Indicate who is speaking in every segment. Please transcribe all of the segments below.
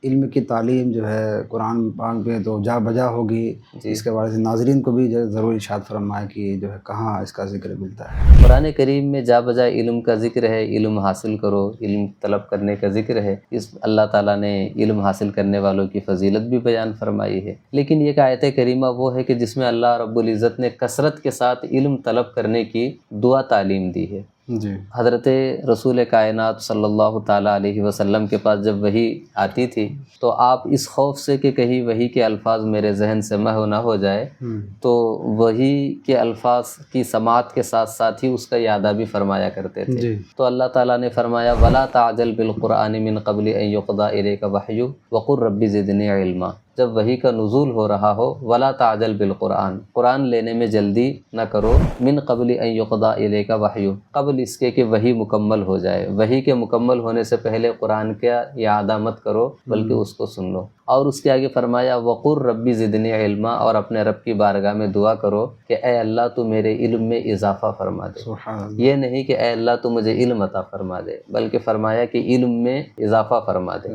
Speaker 1: علم کی تعلیم جو ہے قرآن پاک میں تو جا بجا ہوگی، اس کے بارے سے ناظرین کو بھی جو ہے ضرور ارشاد فرمائے کہ جو ہے کہاں اس کا ذکر ملتا ہے۔
Speaker 2: قرآن کریم میں جا بجا علم کا ذکر ہے، علم حاصل کرو، علم طلب کرنے کا ذکر ہے۔ اس اللہ تعالیٰ نے علم حاصل کرنے والوں کی فضیلت بھی بیان فرمائی ہے، لیکن یہ آیت کریمہ وہ ہے کہ جس میں اللہ رب العزت نے کثرت کے ساتھ علم طلب کرنے کی دعا تعلیم دی ہے۔
Speaker 1: جی
Speaker 2: حضرت رسول کائنات صلی اللہ تعالیٰ علیہ وسلم کے پاس جب وحی آتی تھی تو آپ اس خوف سے کہ کہیں وحی کے الفاظ میرے ذہن سے محو نہ ہو جائے تو وحی کے الفاظ کی سماعت کے ساتھ ساتھ ہی اس کا اعادہ بھی فرمایا کرتے تھے۔
Speaker 1: جی
Speaker 2: تو اللہ تعالیٰ نے فرمایا وَلَا تَعْجَلْ بِالْقُرْآنِ مِنْ قَبْلِ أَنْ يُقْضَىٰ إِلَيْكَ وَحْيُهُ وَقُلْ رَبِّ زِدْنِي عِلْمًا، جب وحی کا نزول ہو رہا ہو وَلَا تَعْجَلْ بِالْقُرْآنِ، قرآن لینے میں جلدی نہ کرو، مِنْ قَبْلِ أَنْ يُقْضَىٰ إِلَيْكَ وَحْيُهُ، قبل اس کے کہ وحی مکمل ہو جائے۔ وحی کے مکمل ہونے سے پہلے قرآن کا اعادہ مت کرو بلکہ اس کو سن لو۔ اور اس کے آگے فرمایا وَقُلْ رَبِّ زِدْنِي عِلْمًا، اور اپنے رب کی بارگاہ میں دعا کرو کہ اے اللہ تو میرے علم میں اضافہ فرما دے۔
Speaker 1: سبحان اللہ۔
Speaker 2: یہ نہیں کہ اے اللہ تو مجھے علم عطا فرما دے، بلکہ فرمایا کہ علم میں اضافہ فرما دے۔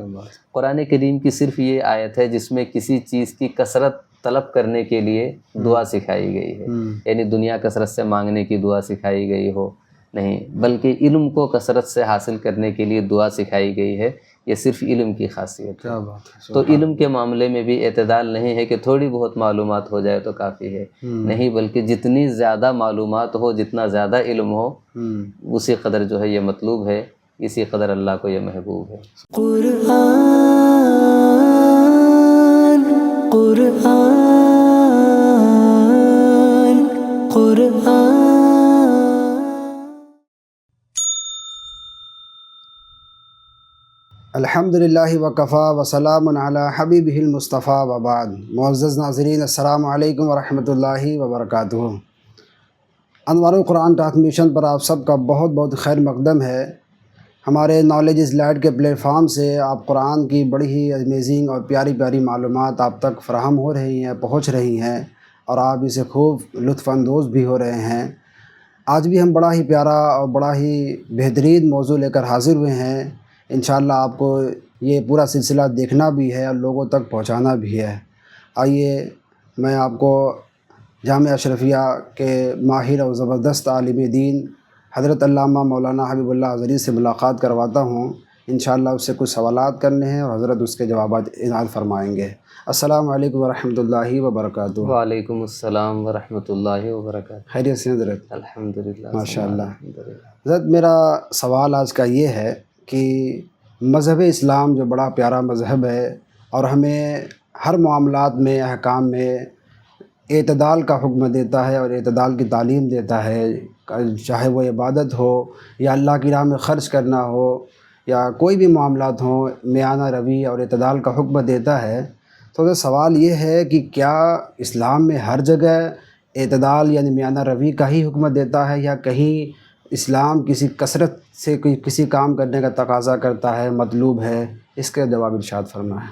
Speaker 2: قرآن کریم کی صرف یہ آیت ہے جس میں کسی چیز کی کثرت طلب کرنے کے لیے دعا سکھائی گئی ہے، یعنی دنیا کثرت سے مانگنے کی دعا سکھائی گئی ہو نہیں، بلکہ علم کو کثرت سے حاصل کرنے کے لیے دعا سکھائی گئی ہے۔ یہ صرف علم کی خاصیت ہے۔
Speaker 1: کیا بات ہے۔
Speaker 2: تو علم کے معاملے میں بھی اعتدال نہیں ہے کہ تھوڑی بہت معلومات ہو جائے تو کافی ہے، نہیں، بلکہ جتنی زیادہ معلومات ہو، جتنا زیادہ علم ہو، اسی قدر جو ہے یہ مطلوب ہے، اسی قدر اللہ کو یہ محبوب ہے۔
Speaker 3: قرآن قرآن قرآن۔
Speaker 1: الحمدللہ وکفا وسلام علی حبیبہ المصطفیٰ وبعد۔ معزز ناظرین السلام علیکم ورحمۃ اللہ وبرکاتہ۔ انوار القرآن ٹرانسمیشن پر آپ سب کا بہت بہت خیر مقدم ہے۔ ہمارے نالج از لائٹ کے پلیٹ فارم سے آپ قرآن کی بڑی ہی امیزنگ اور پیاری پیاری معلومات آپ تک فراہم ہو رہی ہیں، پہنچ رہی ہیں، اور آپ اسے خوب لطف اندوز بھی ہو رہے ہیں۔ آج بھی ہم بڑا ہی پیارا اور بڑا ہی بہترین موضوع لے کر حاضر ہوئے ہیں۔ انشاءاللہ آپ کو یہ پورا سلسلہ دیکھنا بھی ہے اور لوگوں تک پہنچانا بھی ہے۔ آئیے میں آپ کو جامعہ اشرفیہ کے ماہر اور زبردست عالم دین حضرت علامہ مولانا حبیب اللہ اظہری سے ملاقات کرواتا ہوں۔ انشاءاللہ اس سے کچھ سوالات کرنے ہیں اور حضرت اس کے جوابات عنایت فرمائیں گے۔ السلام علیکم ورحمۃ اللہ وبرکاتہ۔
Speaker 2: وعلیکم السلام ورحمۃ اللہ وبرکاتہ۔
Speaker 1: خیریت سے حضرت؟
Speaker 2: الحمدللہ
Speaker 1: ماشاءاللہ۔
Speaker 2: الحمدللہ۔
Speaker 1: حضرت میرا سوال آج کا یہ ہے کہ مذہب اسلام جو بڑا پیارا مذہب ہے اور ہمیں ہر معاملات میں، احکام میں اعتدال کا حکم دیتا ہے اور اعتدال کی تعلیم دیتا ہے، چاہے وہ عبادت ہو یا اللہ کی راہ میں خرچ کرنا ہو یا کوئی بھی معاملات ہوں، میانہ روی اور اعتدال کا حکم دیتا ہے۔ تو سوال یہ ہے کہ کیا اسلام میں ہر جگہ اعتدال یعنی میانہ روی کا ہی حکم دیتا ہے یا کہیں اسلام کسی کثرت سے کسی کام کرنے کا تقاضا کرتا ہے، مطلوب ہے؟ اس کا جواب ارشاد فرمائیں۔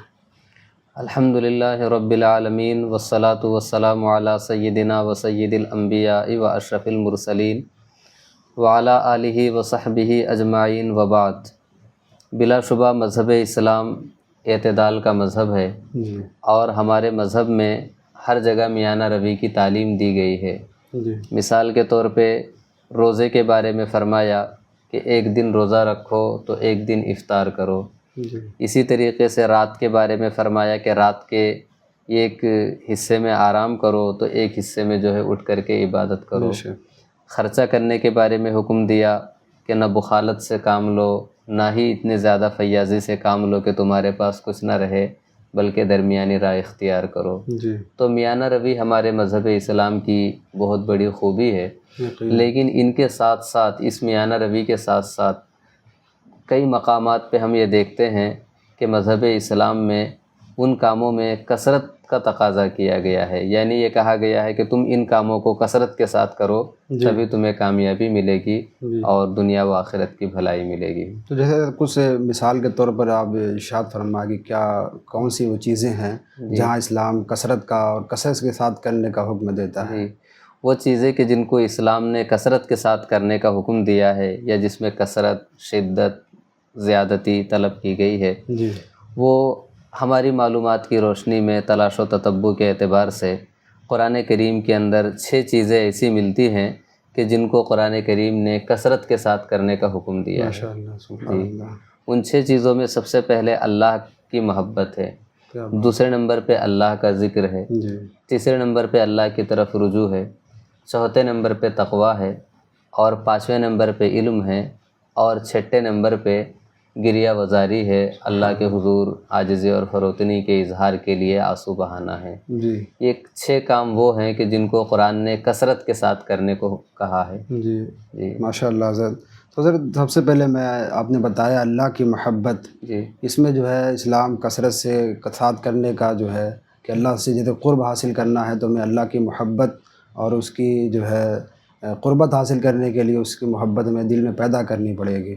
Speaker 2: الحمدللہ رب العالمین والصلاة والسلام علی سیدنا و سید الانبیاء و اشرف المرسلین وعلی آلہ و صحبہ اجمعین وبعد۔ بلا شبہ مذہب اسلام اعتدال کا مذہب ہے، اور ہمارے مذہب میں ہر جگہ میانہ روی کی تعلیم دی گئی ہے۔ مثال کے طور پہ روزے کے بارے میں فرمایا کہ ایک دن روزہ رکھو تو ایک دن افطار کرو۔ اسی طریقے سے رات کے بارے میں فرمایا کہ رات کے ایک حصے میں آرام کرو تو ایک حصے میں جو ہے اٹھ کر کے عبادت کرو۔ خرچہ کرنے کے بارے میں حکم دیا کہ نہ بخالت سے کام لو، نہ ہی اتنے زیادہ فیاضی سے کام لو کہ تمہارے پاس کچھ نہ رہے، بلکہ درمیانی راہ اختیار کرو۔ تو میانہ روی ہمارے مذہب اسلام کی بہت بڑی خوبی ہے، لیکن ان کے ساتھ ساتھ، اس میانہ روی کے ساتھ ساتھ کئی مقامات پہ ہم یہ دیکھتے ہیں کہ مذہب اسلام میں ان کاموں میں کثرت کا تقاضا کیا گیا ہے، یعنی یہ کہا گیا ہے کہ تم ان کاموں کو کثرت کے ساتھ کرو تبھی تمہیں کامیابی ملے گی اور دنیا و آخرت کی بھلائی ملے گی۔
Speaker 1: تو جیسے کچھ مثال کے طور پر آپ ارشاد فرمائیں کہ کیا کون سی وہ چیزیں ہیں جہاں اسلام کثرت کا اور کثرت کے ساتھ کرنے کا حکم دیتا ہے؟
Speaker 2: وہ چیزیں کہ جن کو اسلام نے کثرت کے ساتھ کرنے کا حکم دیا ہے یا جس میں کثرت، شدت، زیادتی طلب کی گئی ہے، وہ ہماری معلومات کی روشنی میں تلاش و تتبع کے اعتبار سے قرآن کریم کے اندر 6 چیزیں ایسی ملتی ہیں کہ جن کو قرآن کریم نے کثرت کے ساتھ کرنے کا حکم دیا ہے۔
Speaker 1: ماشاء اللہ، سبحان اللہ،
Speaker 2: ان 6 چیزوں میں سب سے پہلے اللہ کی محبت ہے،
Speaker 1: کیا بات،
Speaker 2: دوسرے نمبر پہ اللہ کا ذکر ہے،
Speaker 1: جی،
Speaker 2: تیسرے نمبر پہ اللہ کی طرف رجوع ہے، چوتھے نمبر پہ تقویٰ ہے، اور 5ویں نمبر پہ علم ہے، اور 6ٹھے نمبر پہ گریہ وزاری ہے، اللہ کے حضور عاجزی اور فروتنی کے اظہار کے لیے آنسو بہانا ہے۔
Speaker 1: جی،
Speaker 2: یہ 6 کام وہ ہیں کہ جن کو قرآن نے کثرت کے ساتھ کرنے کو کہا ہے۔
Speaker 1: جی،
Speaker 2: جی
Speaker 1: ماشاء اللہ حضرت۔ تو حضرت سب سے پہلے آپ نے بتایا اللہ کی محبت،
Speaker 2: جی
Speaker 1: اس میں جو ہے اسلام کثرت سے ساتھ کرنے کا جو ہے کہ اللہ سے جیسے قرب حاصل کرنا ہے تو ہمیں اللہ کی محبت اور اس کی جو ہے قربت حاصل کرنے کے لیے اس کی محبت ہمیں دل میں پیدا کرنی پڑے گی۔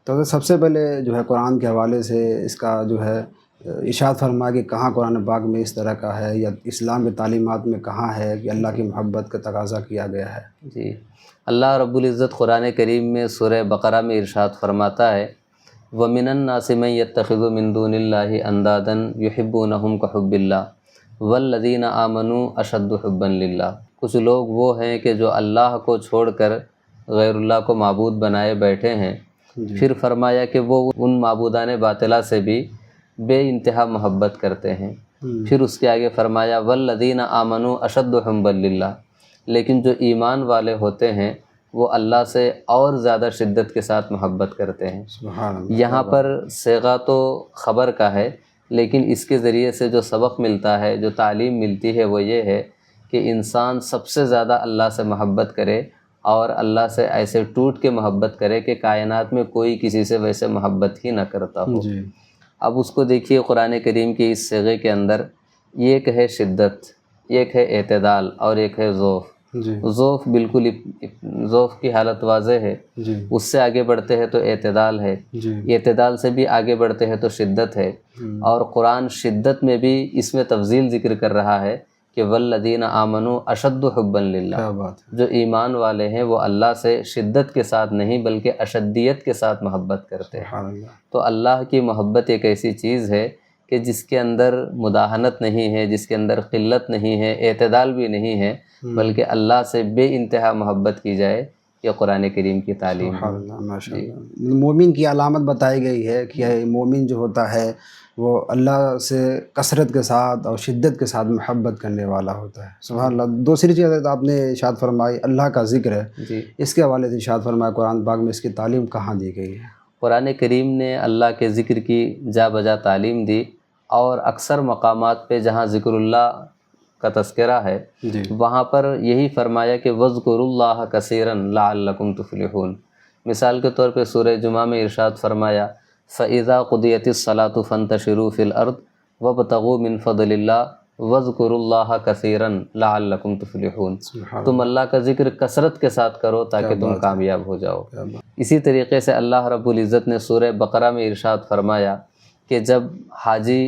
Speaker 1: تو حضرت سب سے پہلے جو ہے قرآن کے حوالے سے اس کا جو ہے ارشاد فرما کہ کہاں قرآن پاک میں اس طرح کا ہے یا اسلام کی تعلیمات میں کہاں ہے کہ اللہ کی محبت کا تقاضا کیا گیا ہے؟
Speaker 2: جی، اللہ رب العزت قرآن کریم میں سورہ بقرہ میں ارشاد فرماتا ہے وَمِنَ النَّاسِ مَن يَتَّخِذُ مِن دُونِ اللَّهِ أَندَادًا يُحِبُّونَهُم كَحُبِّ اللَّهِ وَالَّذِينَ آمَنُوا أَشَدُّ حُبًّا لِلَّهِ۔ کچھ لوگ وہ ہیں کہ جو اللہ کو چھوڑ کر غیر اللہ کو معبود بنائے بیٹھے ہیں، پھر فرمایا کہ وہ ان معبودان باطلہ سے بھی بے انتہا محبت کرتے ہیں۔ پھر اس کے آگے فرمایا وَالَّذِينَ آمَنُوا أَشَدُّ حُبًّا لِلَّهِ، لیکن جو ایمان والے ہوتے ہیں وہ اللہ سے اور زیادہ شدت کے ساتھ محبت کرتے ہیں۔
Speaker 1: سبحان اللہ۔
Speaker 2: یہاں پر صیغہ تو خبر کا ہے، لیکن اس کے ذریعے سے جو سبق ملتا ہے، جو تعلیم ملتی ہے وہ یہ ہے کہ انسان سب سے زیادہ اللہ سے محبت کرے اور اللہ سے ایسے ٹوٹ کے محبت کرے کہ کائنات میں کوئی کسی سے ویسے محبت ہی نہ کرتا ہو۔
Speaker 1: جی،
Speaker 2: اب اس کو دیکھیے قرآن کریم کے اس صیغے کے اندر ایک ہے شدت، ایک ہے اعتدال اور ایک ہے ذوف۔
Speaker 1: جی،
Speaker 2: ذوف بالکل ذوف کی حالت واضح ہے،
Speaker 1: جی،
Speaker 2: اس سے آگے بڑھتے ہیں تو اعتدال ہے،
Speaker 1: جی،
Speaker 2: اعتدال سے بھی آگے بڑھتے ہیں تو شدت ہے، اور قرآن شدت میں بھی اس میں تفضیل ذکر کر رہا ہے کہ والذین آمنوا اشد حبا للہ،
Speaker 1: کیا بات ہے،
Speaker 2: جو ایمان والے ہیں وہ اللہ سے شدت کے ساتھ نہیں بلکہ اشدیت کے ساتھ محبت کرتے ہیں۔
Speaker 1: سبحان اللہ،
Speaker 2: تو اللہ کی محبت ایک ایسی چیز ہے کہ جس کے اندر مداہنت نہیں ہے، جس کے اندر قلت نہیں ہے، اعتدال بھی نہیں ہے، بلکہ اللہ سے بے انتہا محبت کی جائے، یہ قرآن کریم کی تعلیم ہے۔
Speaker 1: سبحان اللہ، ماشاء اللہ۔ مومن کی علامت بتائی گئی ہے کہ مومن جو ہوتا ہے وہ اللہ سے کثرت کے ساتھ اور شدت کے ساتھ محبت کرنے والا ہوتا ہے۔ سبحان اللہ۔ دوسری چیز آپ نے ارشاد فرمائی اللہ کا ذکر ہے،
Speaker 2: جی،
Speaker 1: اس کے حوالے سے ارشاد فرمایا قرآن پاک میں اس کی تعلیم کہاں دی گئی ہے؟
Speaker 2: قرآن کریم نے اللہ کے ذکر کی جا بجا تعلیم دی، اور اکثر مقامات پہ جہاں ذکر اللہ کا تذکرہ ہے
Speaker 1: جی،
Speaker 2: وہاں پر یہی فرمایا کہ وَاذْكُرُوا اللَّهَ كَثِيرًا لَعَلَّكُمْ تُفْلِحُونَ۔ مثال کے طور پہ سورہ جمعہ میں ارشاد فرمایا فَإِذَا قُضِيَتِ الصَّلَاةُ فَانتَشِرُوا فِي الْأَرْضِ وَابْتَغُوا مِن فَضْلِ اللَّهِ وَاذْكُرُوا اللَّهَ كَثِيرًا لَعَلَّكُمْ تُفْلِحُونَ۔
Speaker 1: سبحان
Speaker 2: تم اللہ کا ذکر کثرت کے ساتھ کرو تاکہ تم کامیاب ہو جاؤ۔ اسی طریقے سے اللہ رب العزت نے سورہ بقرہ میں ارشاد فرمایا کہ جب حاجی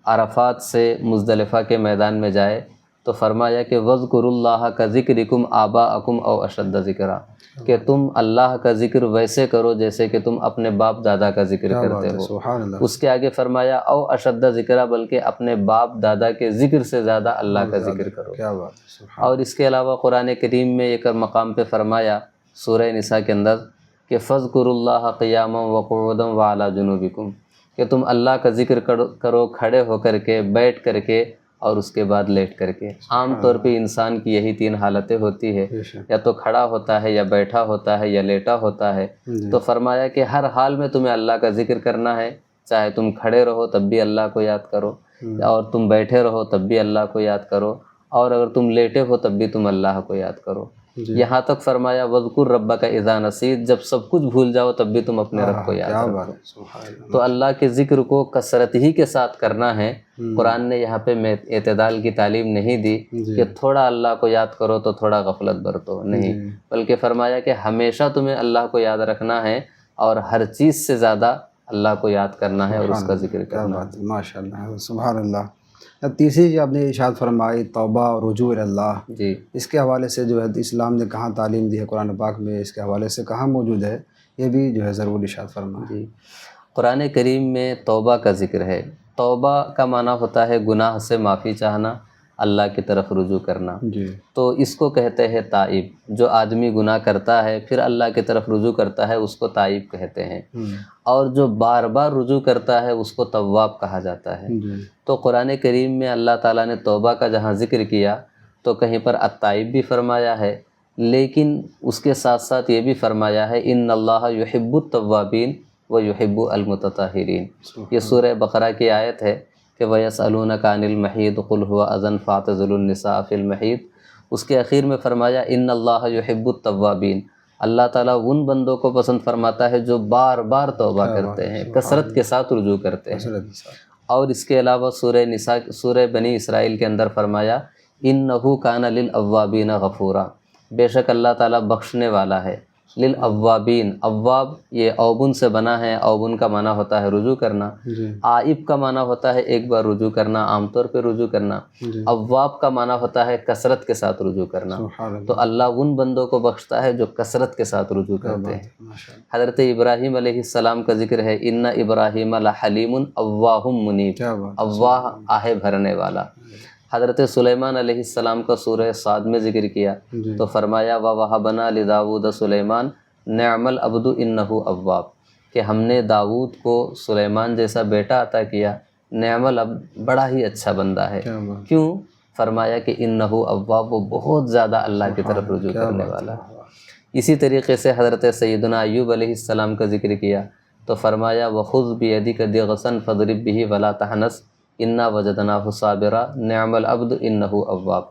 Speaker 2: عرفات سے مزدلفہ کے میدان میں جائے تو فرمایا کہ وَاذْكُرُوا اللَّهَ كَذِكْرِكُمْ آبَاءَكُمْ أَوْ أَشَدَّ ذِكْرًا، کہ تم اللہ کا ذکر ویسے کرو جیسے کہ تم اپنے باپ دادا کا ذکر کرتے ہو۔
Speaker 1: سبحان اللہ،
Speaker 2: اس کے آگے فرمایا او اشد ذکرہ، بلکہ اپنے باپ دادا کے ذکر سے زیادہ اللہ کا ذکر کرو۔
Speaker 1: کیا بات ہے، سبحان
Speaker 2: اور اس کے علاوہ قرآن کریم میں ایک مقام پہ فرمایا سورہ نساء کے اندر کہ فَاذْكُرُوا اللَّهَ قِيَامًا وَقُعُودًا وَعَلَىٰ جُنُوبِكُمْ، کہ تم اللہ کا ذکر کرو کھڑے ہو کر کے، بیٹھ کر کے، اور اس کے بعد لیٹ کر کے۔ عام طور پہ انسان کی یہی 3 حالتیں ہوتی ہے،
Speaker 1: بے شک۔
Speaker 2: یا تو کھڑا ہوتا ہے، یا بیٹھا ہوتا ہے، یا لیٹا ہوتا ہے۔
Speaker 1: جی،
Speaker 2: تو فرمایا کہ ہر حال میں تمہیں اللہ کا ذکر کرنا ہے، چاہے تم کھڑے رہو تب بھی اللہ کو یاد کرو، اور تم بیٹھے رہو تب بھی اللہ کو یاد کرو، اور اگر تم لیٹے ہو تب بھی تم اللہ کو یاد کرو۔
Speaker 1: جی،
Speaker 2: یہاں تک فرمایا وَاذْكُر رَبَّكَ إِذَا نَسِيتَ، جب سب کچھ بھول جاؤ تب بھی تم اپنے رب کو یاد
Speaker 1: کیا
Speaker 2: کرو۔
Speaker 1: بات ہے، سبحان اللہ۔
Speaker 2: تو اللہ کے ذکر کو کثرت ہی کے ساتھ کرنا ہے۔ قرآن نے یہاں پہ اعتدال کی تعلیم نہیں دی
Speaker 1: جی،
Speaker 2: کہ تھوڑا اللہ کو یاد کرو تو تھوڑا غفلت برتو، نہیں،
Speaker 1: جی،
Speaker 2: بلکہ فرمایا کہ ہمیشہ تمہیں اللہ کو یاد رکھنا ہے، اور ہر چیز سے زیادہ اللہ کو یاد کرنا ہے اور اس کا ذکر
Speaker 1: کیا
Speaker 2: کرنا ہے۔
Speaker 1: بات ہے، ماشاء اللہ، سبحان اللہ۔ تیسری جو آپ نے ارشاد فرمائی توبہ اور رجوع اللہ،
Speaker 2: جی،
Speaker 1: اس کے حوالے سے جو ہے اسلام نے کہاں تعلیم دی ہے قرآن پاک میں، اس کے حوالے سے کہاں موجود ہے، یہ بھی جو ہے ضرور ارشاد فرمائیں۔
Speaker 2: جی، قرآن کریم میں توبہ کا ذکر ہے۔ توبہ کا معنی ہوتا ہے گناہ سے معافی چاہنا، اللہ کی طرف رجوع کرنا،
Speaker 1: جی
Speaker 2: تو اس کو کہتے ہیں تائب۔ جو آدمی گناہ کرتا ہے پھر اللہ کی طرف رجوع کرتا ہے اس کو تائب کہتے ہیں، اور جو بار بار رجوع کرتا ہے اس کو تواب کہا جاتا ہے۔
Speaker 1: جی
Speaker 2: تو قرآن کریم میں اللہ تعالیٰ نے توبہ کا جہاں ذکر کیا تو کہیں پر التائب بھی فرمایا ہے، لیکن اس کے ساتھ ساتھ یہ بھی فرمایا ہے ان اللہ یحب التوابین و یحب المتطہرین۔ یہ سورہ بقرہ کی آیت ہے کہ وَيَسْأَلُونَكَ عَنِ الْمَحِيضِ قُلْ هُوَ أَذًى فَاعْتَزِلُوا النِّسَاءَ فِي الْمَحِيضِ، اس کے اخیر میں فرمایا ان اللہ یحب التوابین، اللہ تعالیٰ ان بندوں کو پسند فرماتا ہے جو بار بار توبہ کرتے ہیں، کثرت کے ساتھ رجوع کرتے ہیں۔ اور اس کے علاوہ سورہ بنی اسرائیل کے اندر فرمایا انہ کان للاوابین غفورا، بے شک اللہ تعالیٰ بخشنے والا ہے، للاوابین، اواب یہ اوبن سے بنا ہے، اوبن کا معنی ہوتا ہے رجوع کرنا، آئب کا معنی ہوتا ہے ایک بار رجوع کرنا، عام طور پہ رجوع کرنا، اواب کا معنی ہوتا ہے کثرت کے ساتھ رجوع کرنا۔ تو اللہ ان بندوں کو بخشتا ہے جو کثرت کے ساتھ رجوع کرتے ہیں۔ حضرت ابراہیم علیہ السلام کا ذکر ہے ان ابراہیم لحلیم اواہ منیب، اواہ آہ بھرنے والا۔ حضرت سلیمان علیہ السلام کا سورہ صاد میں ذکر کیا تو فرمایا وَوَهَبْنَا لِدَاوُودَ سلیمان نعم العبد انہ اواب، کہ ہم نے داؤد کو سلیمان جیسا بیٹا عطا کیا، نعم العبد بڑا ہی اچھا بندہ ہے۔ کیوں؟ فرمایا کہ انہ اواب، وہ بہت زیادہ اللہ کی طرف رجوع کرنے والا ہے۔ اسی طریقے سے حضرت سیدنا ایوب علیہ السلام کا ذکر کیا تو فرمایا وَخُذْ بِيَدِكَ ضِغْثًا فَاضْرِب بِهِ وَلَا تَحْنَثْ انا وجدناہ صابرا نعم العبد انہ اواب،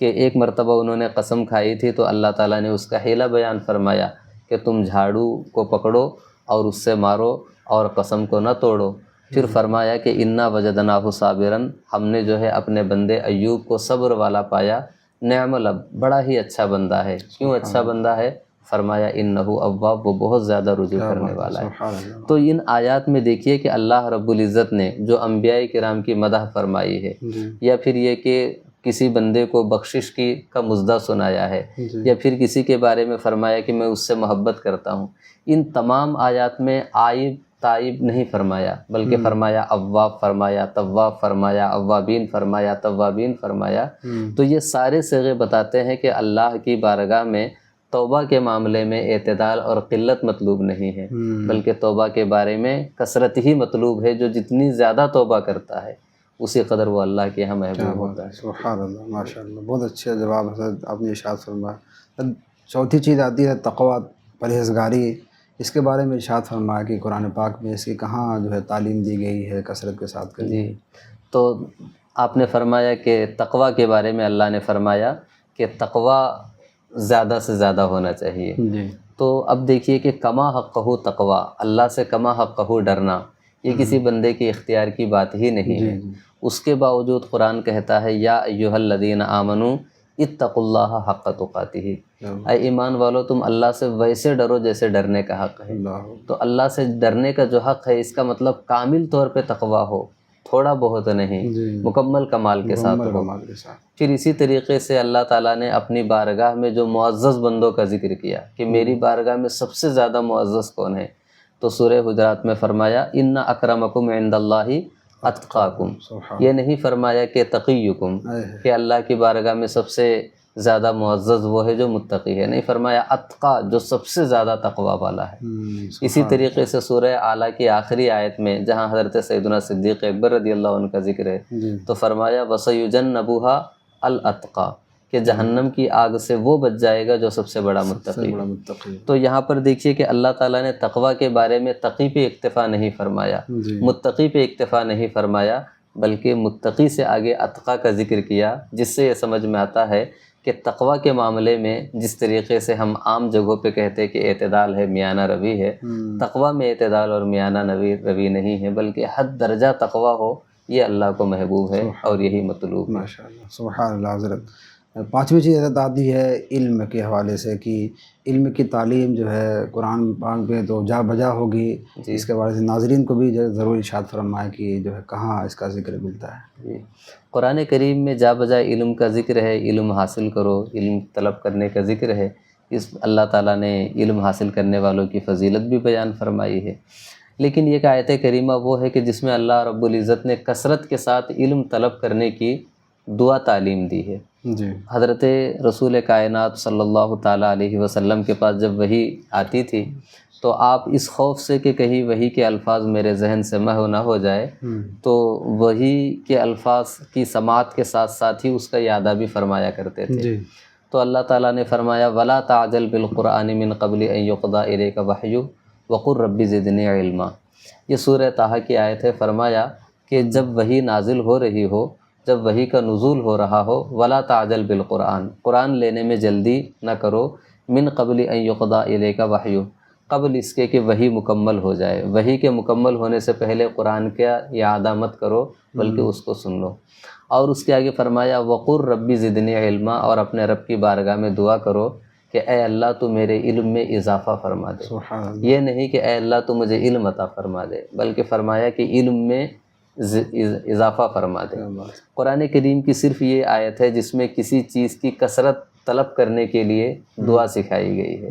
Speaker 2: کہ ایک مرتبہ انہوں نے قسم کھائی تھی تو اللہ تعالیٰ نے اس کا حیلہ بیان فرمایا کہ تم جھاڑو کو پکڑو اور اس سے مارو اور قسم کو نہ توڑو۔ پھر فرمایا کہ انا وجدناہ صابرا، ہم نے جو ہے اپنے بندے ایوب کو صبر والا پایا، نعم العبد، بڑا ہی اچھا بندہ ہے۔ کیوں اچھا بندہ ہے؟ فرمایا انہ اواب، وہ بہت زیادہ رجوع کرنے والا ہے۔ تو ان آیات میں دیکھیے کہ اللہ رب العزت نے جو انبیاء کرام کی مدح فرمائی ہے، یا پھر یہ کہ کسی بندے کو بخشش کا مژدہ سنایا ہے، یا پھر کسی کے بارے میں فرمایا کہ میں اس سے محبت کرتا ہوں، ان تمام آیات میں آئب تائب نہیں فرمایا، بلکہ فرمایا اواب فرمایا، تواب فرمایا، اوابین فرمایا، توابین فرمایا۔ تو یہ سارے صیغے بتاتے ہیں کہ اللہ کی بارگاہ میں توبہ کے معاملے میں اعتدال اور قلت مطلوب نہیں ہے، بلکہ توبہ کے بارے میں کثرت ہی مطلوب ہے۔ جو جتنی زیادہ توبہ کرتا ہے اسی قدر وہ اللہ کے یہاں محبوب ہوتا ہے۔
Speaker 1: سبحان اللہ، ماشاء اللہ، بہت اچھا جواب حضرت آپ نے ارشاد فرمایا۔ چوتھی چیز آتی ہے تقویٰ، پرہیزگاری، اس کے بارے میں ارشاد فرمایا کہ قرآن پاک میں اس کی کہاں جو ہے تعلیم دی گئی ہے کثرت کے ساتھ کریں۔
Speaker 2: جی، تو آپ نے فرمایا کہ تقویٰ کے بارے میں اللہ نے فرمایا کہ تقویٰ زیادہ سے زیادہ ہونا چاہیے۔
Speaker 1: جی،
Speaker 2: تو اب دیکھیے کہ کما حقہ تقویٰ، اللہ سے کما حقہ ڈرنا، یہ کسی بندے کی اختیار کی بات ہی نہیں ہے۔ اس کے باوجود قرآن کہتا ہے یا ایھا الذین آمنوا اتقوا اللہ حق تقاتہ، اے ایمان والو تم اللہ سے ویسے ڈرو جیسے ڈرنے کا حق ہے۔ تو اللہ سے ڈرنے کا جو حق ہے اس کا مطلب کامل طور پہ تقویٰ ہو، تھوڑا بہت نہیں، مکمل کمال کے ساتھ ہو۔ پھر اسی طریقے سے اللہ تعالیٰ نے اپنی بارگاہ میں جو معزز بندوں کا ذکر کیا کہ میری بارگاہ میں سب سے زیادہ معزز کون ہے، تو سورہ حجرات میں فرمایا ان اکرمکم عند اللہ اتقاکم، یہ نہیں فرمایا کہ تقیکم، کہ اللہ کی بارگاہ میں سب سے زیادہ معزز وہ ہے جو متقی ہے، نہیں، فرمایا اتقا، جو سب سے زیادہ تقویٰ والا ہے۔ اسی طریقے سے سورہ اعلیٰ کی آخری آیت میں جہاں حضرت سیدنا صدیق اکبر رضی اللہ عنہ کا ذکر ہے تو فرمایا وَسَيُجَنَّبُهَا الْأَتْقَى، کہ جہنم کی آگ سے وہ بچ جائے گا جو سب سے بڑا متقی ہے۔ تو یہاں پر دیکھیے کہ اللہ تعالیٰ نے تقویٰ کے بارے میں تقی پہ اکتفا نہیں فرمایا، متقی پہ اکتفا نہیں فرمایا، بلکہ متقی سے آگے اتقا کا ذکر کیا، جس سے یہ سمجھ میں آتا ہے کہ تقویٰ کے معاملے میں جس طریقے سے ہم عام جگہوں پہ کہتے ہیں کہ اعتدال ہے، میانہ روی ہے، تقویٰ میں اعتدال اور میانہ روی نہیں ہے، بلکہ حد درجہ تقویٰ ہو، یہ اللہ کو محبوب ہے اور یہی مطلوب ہے۔
Speaker 1: ماشاء اللہ، سبحان اللہ۔ حضرت پانچویں چیز حضرت آتی ہے علم کے حوالے سے کہ علم کی تعلیم جو ہے قرآن پاک میں تو جا بجا ہوگی، اس کے بارے سے ناظرین کو بھی ضرور ارشاد فرمائے کہ جو ہے کہاں اس کا ذکر ملتا ہے۔
Speaker 2: جی، قرآن کریم میں جا بجا علم کا ذکر ہے، علم حاصل کرو، علم طلب کرنے کا ذکر ہے۔ اس اللہ تعالیٰ نے علم حاصل کرنے والوں کی فضیلت بھی بیان فرمائی ہے۔ لیکن یہ کہ آیت کریمہ وہ ہے کہ جس میں اللہ رب العزت نے کثرت کے ساتھ علم طلب کرنے کی دعا تعلیم دی ہے۔
Speaker 1: جی
Speaker 2: حضرت رسول کائنات صلی اللہ تعالیٰ علیہ وسلم کے پاس جب وحی آتی تھی تو آپ اس خوف سے کہ کہیں وحی کے الفاظ میرے ذہن سے محو نہ ہو جائے، تو وحی کے الفاظ کی سماعت کے ساتھ ساتھ ہی اس کا اعادہ بھی فرمایا کرتے تھے۔
Speaker 1: جی
Speaker 2: تو اللہ تعالیٰ نے فرمایا وَلَا تَعْجَلْ بِالْقُرْآنِ مِنْ قَبْلِ أَنْ يُقْضَىٰ إِلَيْكَ وَحْيُهُ وَقُلْ رَبِّ زِدْنِي عِلْمًا۔ یہ سورہ طٰہٰ کی آیت ہے۔ فرمایا کہ جب وحی نازل ہو رہی ہو، جب وحی کا نزول ہو رہا ہو، وَلَا تَعْجَلْ بِالْقُرْآنِ، قرآن لینے میں جلدی نہ کرو، مِنْ قَبْلِ أَنْ يُقْضَىٰ إِلَيْكَ وَحْيُهُ، قبل اس کے کہ وحی مکمل ہو جائے۔ وحی کے مکمل ہونے سے پہلے قرآن کا اعادہ مت کرو بلکہ اس کو سن لو۔ اور اس کے آگے فرمایا وَقُلْ رَبِّ زِدْنِي عِلْمًا، اور اپنے رب کی بارگاہ میں دعا کرو کہ اے اللہ تو میرے علم میں اضافہ فرما دے۔
Speaker 1: سبحان اللہ۔
Speaker 2: یہ نہیں کہ اے اللہ تو مجھے علم عطا فرما دے، بلکہ فرمایا کہ علم میں اضافہ فرما دے۔ قرآن کریم کی صرف یہ آیت ہے جس میں کسی چیز کی کثرت طلب کرنے کے لیے دعا سکھائی گئی ہے،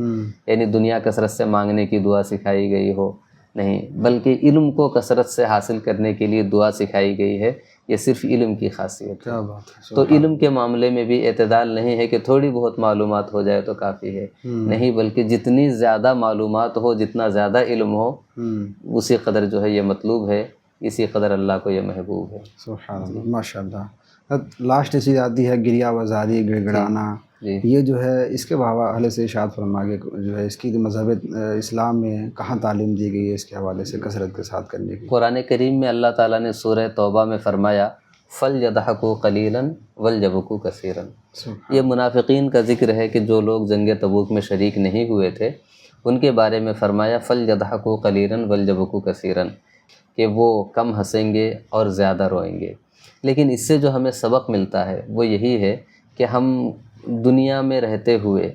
Speaker 2: یعنی دنیا کثرت سے مانگنے کی دعا سکھائی گئی ہو نہیں، بلکہ علم کو کثرت سے حاصل کرنے کے لیے دعا سکھائی گئی ہے۔ یہ صرف علم کی خاصیت ہے۔
Speaker 1: کیا بات ہے۔
Speaker 2: تو علم کے معاملے میں بھی اعتدال نہیں ہے کہ تھوڑی بہت معلومات ہو جائے تو کافی ہے، نہیں، بلکہ جتنی زیادہ معلومات ہو، جتنا زیادہ علم ہو، اسی قدر جو ہے یہ مطلوب ہے، اسی قدر اللہ کو یہ محبوب ہے۔
Speaker 1: سبحان اللہ، ماشاء اللہ۔ لاسٹ چیز آتی ہے گریہ وزاری، گڑ گڑانا،
Speaker 2: جی
Speaker 1: یہ جو ہے اس کے حوالے سے ارشاد فرما کے جو ہے اس کی مذہب اسلام میں کہاں تعلیم دی گئی ہے اس کے حوالے سے کثرت کے ساتھ کرنے کی؟
Speaker 2: قرآن کریم میں اللہ تعالیٰ نے سورہ توبہ میں فرمایا فَلْيَضْحَكُوا قَلِيلًا وَلْيَبْكُوا كَثِيرًا۔ یہ منافقین کا ذکر ہے کہ جو لوگ جنگ تبوک میں شریک نہیں ہوئے تھے، ان کے بارے میں فرمایا فَلْيَضْحَكُوا قَلِيلًا وَلْيَبْكُوا كَثِيرًا، کہ وہ کم ہنسیں گے اور زیادہ روئیں گے۔ لیکن اس سے جو ہمیں سبق ملتا ہے وہ یہی ہے کہ ہم دنیا میں رہتے ہوئے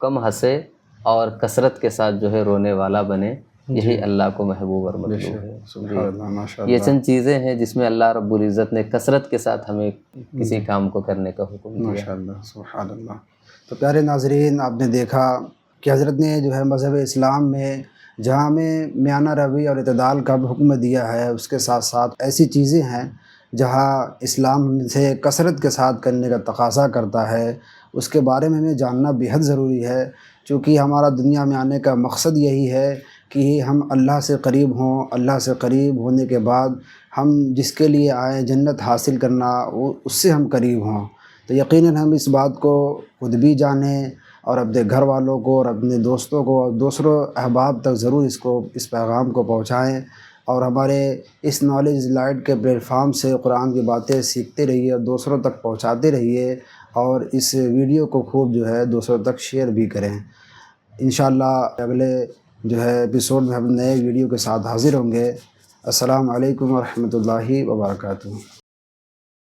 Speaker 2: کم ہنسے اور کثرت کے ساتھ جو ہے رونے والا بنے، یہی اللہ کو محبوب اور مطلوب ہے۔
Speaker 1: سبحان اللہ، ماشاء
Speaker 2: یہ
Speaker 1: اللہ،
Speaker 2: چند چیزیں ہیں جس میں اللہ رب العزت نے کثرت کے ساتھ ہمیں کسی کام کو کرنے کا حکم دیا۔
Speaker 1: ماشاء اللہ، سبحان اللہ۔ تو پیارے ناظرین، آپ نے دیکھا کہ حضرت نے جو ہے مذہب اسلام میں جہاں ہمیں میانہ روی اور اعتدال کا حکم دیا ہے، اس کے ساتھ ساتھ ایسی چیزیں ہیں جہاں اسلام سے کثرت کے ساتھ کرنے کا تقاضا کرتا ہے، اس کے بارے میں ہمیں جاننا بے حد ضروری ہے، چونکہ ہمارا دنیا میں آنے کا مقصد یہی ہے کہ ہم اللہ سے قریب ہوں، اللہ سے قریب ہونے کے بعد ہم جس کے لیے آئیں جنت حاصل کرنا، اس سے ہم قریب ہوں۔ تو یقیناً ہم اس بات کو خود بھی جانیں اور اپنے گھر والوں کو اور اپنے دوستوں کو اور دوسروں احباب تک ضرور اس پیغام کو پہنچائیں، اور ہمارے اس نالج لائٹ کے پلیٹ فارم سے قرآن کی باتیں سیکھتے رہیے اور دوسروں تک پہنچاتے رہیے، اور اس ویڈیو کو خوب جو ہے دوسروں تک شیئر بھی کریں۔ انشاءاللہ اگلے جو ہے ایپیسوڈ میں ہم نئے ویڈیو کے ساتھ حاضر ہوں گے۔ السلام علیکم ورحمۃ اللہ وبرکاتہ۔